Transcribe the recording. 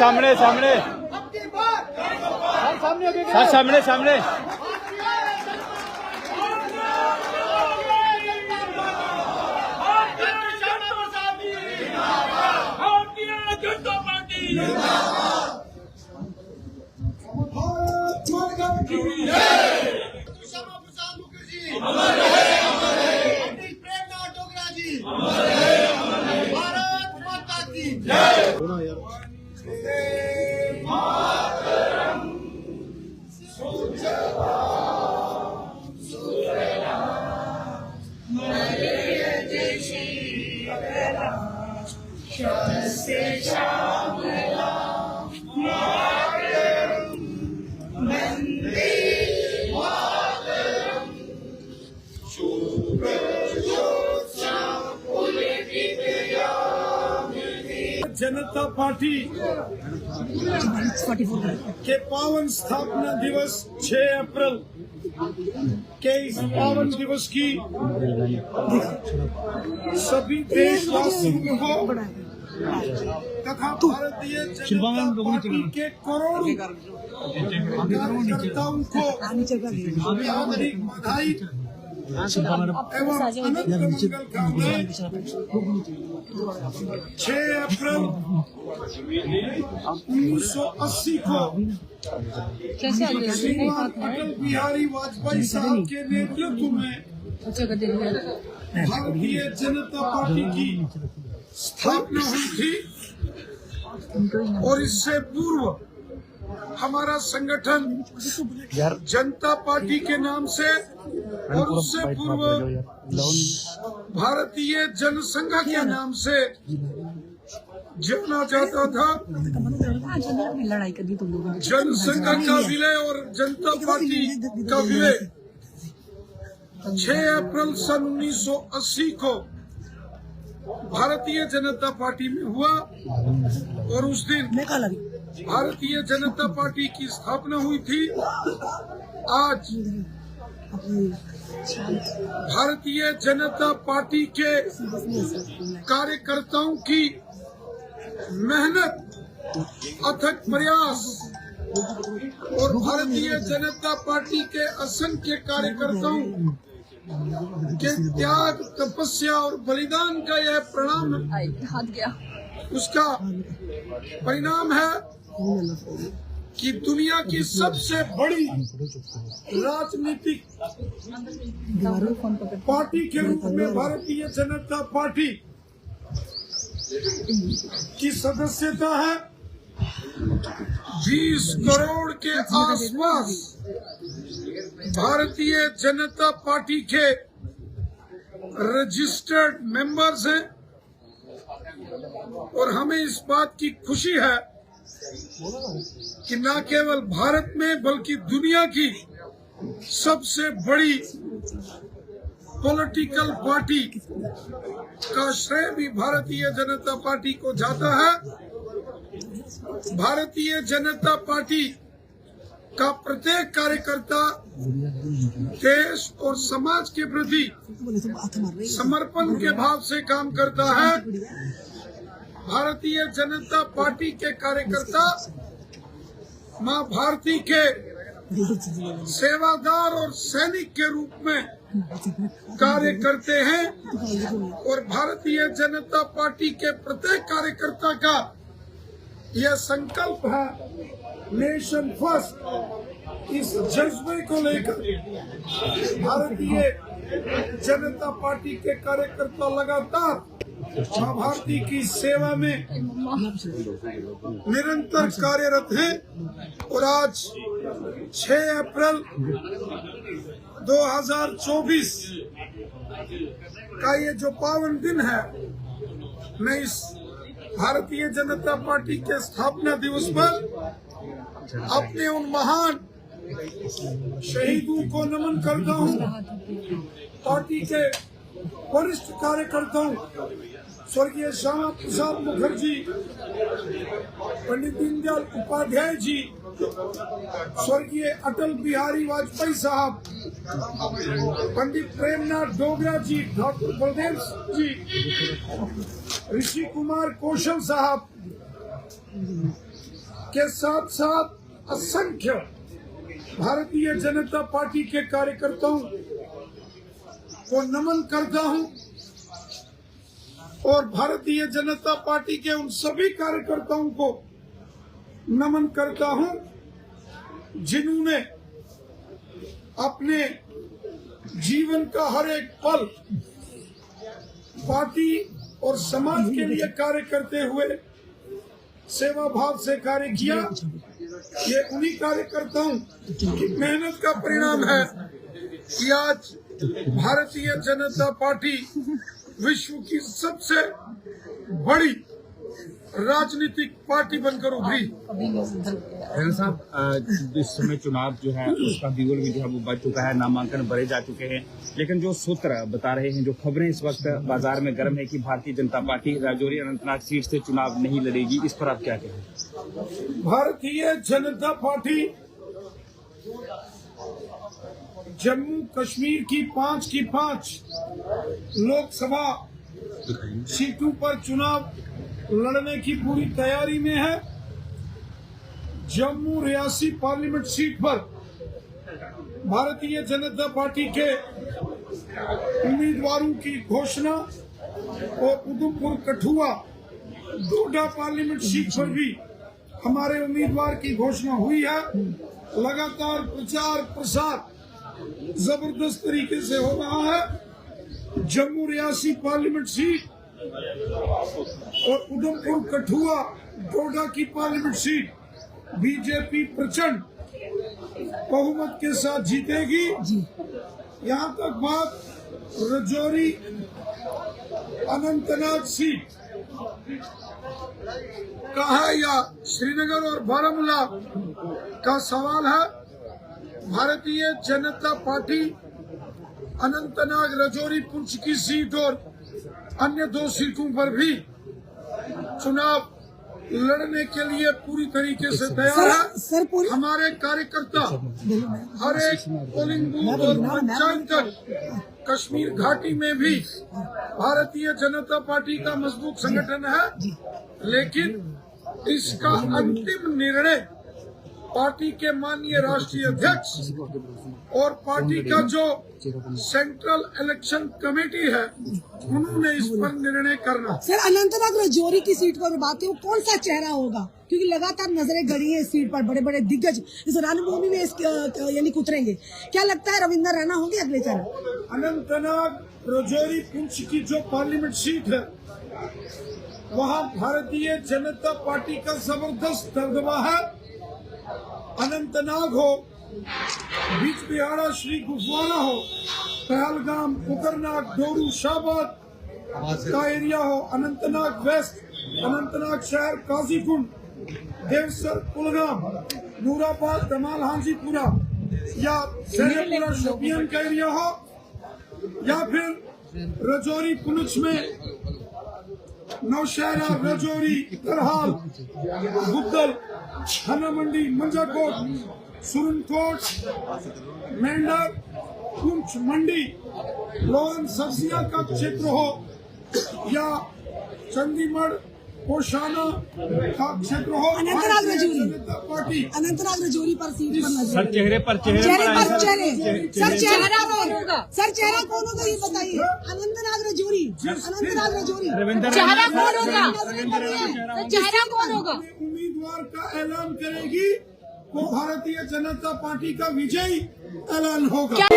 सामने सामने सर, सामने सामने जनता पार्टी के पावन स्थापना दिवस 6 अप्रैल के इस पावन दिवस की सभी देशवासियों को तथा भारतीय जनता पार्टी के करोड़ों कार्यकर्ताओं को हार्दिक बधाई एवं अनंत मंगल कामनाएं। 6 अप्रैल 1980 को श्रीमान अटल बिहारी वाजपेयी साहब के नेतृत्व में भारतीय जनता पार्टी की स्थापना हुई थी और इससे पूर्व हमारा संगठन जनता पार्टी के नाम से और उससे पूर्व भारतीय जनसंघ के नाम से जाना जाता था। जनसंघ का विलय और जनता पार्टी का विलय 6 अप्रैल सन 1980 को भारतीय जनता पार्टी में हुआ और उस दिन भारतीय जनता पार्टी की स्थापना हुई थी। आज भारतीय जनता पार्टी के कार्यकर्ताओं की मेहनत, अथक प्रयास और भारतीय जनता पार्टी के असंख्य कार्यकर्ताओं के त्याग, तपस्या और बलिदान का यह परिणाम, उसका परिणाम है कि दुनिया की सबसे बड़ी राजनीतिक पार्टी के रूप में भारतीय जनता पार्टी की सदस्यता है। 20 करोड़ के आसपास भारतीय जनता पार्टी के रजिस्टर्ड मेंबर्स हैं और हमें इस बात की खुशी है कि न केवल भारत में बल्कि दुनिया की सबसे बड़ी पॉलिटिकल पार्टी का श्रेय भी भारतीय जनता पार्टी को जाता है। भारतीय जनता पार्टी का प्रत्येक कार्यकर्ता देश और समाज के प्रति समर्पण के भाव से काम करता है। भारतीय जनता पार्टी के कार्यकर्ता मां भारती के सेवादार और सैनिक के रूप में कार्य करते हैं और भारतीय जनता पार्टी के प्रत्येक कार्यकर्ता का यह संकल्प है, नेशन फर्स्ट। इस जज्बे को लेकर भारतीय जनता पार्टी के कार्यकर्ता लगातार मां भारती की सेवा में निरंतर कार्यरत हैं और आज 6 अप्रैल 2024 का ये जो पावन दिन है, मैं इस भारतीय जनता पार्टी के स्थापना दिवस पर अपने उन महान शहीदों को नमन करता हूं। पार्टी के वरिष्ठ कार्यकर्ताओं स्वर्गीय श्यामा प्रसाद मुखर्जी, पंडित दीनदयाल उपाध्याय जी, स्वर्गीय अटल बिहारी वाजपेयी साहब, पंडित प्रेमनाथ डोगरा जी, डॉक्टर बलदेव जी, ऋषि कुमार कौशल साहब, के साथ साथ असंख्य भारतीय जनता पार्टी के कार्यकर्ताओं को नमन करता हूं और भारतीय जनता पार्टी के उन सभी कार्यकर्ताओं को नमन करता हूं जिन्होंने अपने जीवन का हर एक पल पार्टी और समाज के लिए कार्य करते हुए सेवा भाव से कार्य किया। ये उन्हीं कार्यकर्ताओं की मेहनत का परिणाम है कि आज भारतीय जनता पार्टी विश्व की सबसे बड़ी राजनीतिक पार्टी बनकर उभरी। रैना साहब, जिस समय चुनाव जो है उसका बिगुल भी जो है वो बच चुका है, नामांकन भरे जा चुके हैं, लेकिन जो सूत्र बता रहे हैं, जो खबरें इस वक्त बाजार में गर्म है कि भारतीय जनता पार्टी राजौरी अनंतनाग सीट से चुनाव नहीं लड़ेगी, इस पर आप क्या कहें? भारतीय जनता पार्टी जम्मू कश्मीर की 5 लोकसभा सीटों पर चुनाव लड़ने की पूरी तैयारी में है। जम्मू रियासी पार्लियामेंट सीट पर भारतीय जनता पार्टी के उम्मीदवारों की घोषणा और उधमपुर कठुआ डोडा पार्लियामेंट सीट पर भी हमारे उम्मीदवार की घोषणा हुई है। लगातार प्रचार प्रसार जबरदस्त तरीके से हो रहा है। जम्मू रियासी पार्लियामेंट सीट और उधमपुर कठुआ डोडा की पार्लियामेंट सीट बीजेपी प्रचंड बहुमत के साथ जीतेगी। यहाँ तक बात राजौरी अनंतनाग सीट का है या श्रीनगर और बारामूला का सवाल है। भारतीय जनता पार्टी अनंतनाग राजौरी पुंछ की सीट और अन्य 2 सीटों पर भी चुनाव लड़ने के लिए पूरी तरीके से तैयार है। हमारे कार्यकर्ता हर एक पोलिंग बूथ और पंचायत तक कश्मीर घाटी में भी भारतीय जनता पार्टी का मजबूत संगठन है, लेकिन इसका अंतिम निर्णय पार्टी के माननीय राष्ट्रीय अध्यक्ष और पार्टी का जो सेंट्रल इलेक्शन कमेटी है उन्होंने इस पर निर्णय करना। सर, अनंतनाग राजौरी की सीट पर बात है, वो कौन सा चेहरा होगा? क्योंकि लगातार नजरें गड़ी है इस सीट पर, बड़े बड़े दिग्गज इस रणभूमि में यानी उतरेंगे। क्या लगता है रविंदर रैना होंगे अगले चरण? अनंतनाग राजौरी पुंछ की जो पार्लियामेंट सीट है वहाँ भारतीय जनता पार्टी का जबरदस्त दबदबा है। अनंतनाग हो, बीच बिहाड़ा श्री गुफवारा हो, पहलगाम, कुकरनाग, डोरू, शाहबाद का एरिया हो, अनंतनाग वेस्ट, अनंतनाग शहर, काजीकुंड, देवसर, कुलगाम, नूराबाद, दमाल, हाजीपुरा या शहरपुरा शोपियान का एरिया हो, या फिर राजौरी पुंछ में नौशहरा, राजौरी, करहाल, गुद्दल, हना मंडी, मंजाकोट, सुरनकोट, मेंढर, पुंछ मंडी, लोहन सब्जियां का क्षेत्र हो या चंडीगढ़ पोशाना का क्षेत्र हो। अनंतनाग राजौरी पार्टी अनंतनाग राजौरी पर सीट पर नजर। सर चेहरे पर सर चेहरा कौन होगा? सर चेहरा कौन होगा ये बताइए। अनंतनाग राजौरी चेहरा कौन होगा? चेहरा कौन होगा? उम्मीदवार का ऐलान करेगी वो भारतीय जनता पार्टी का विजयी ऐलान होगा।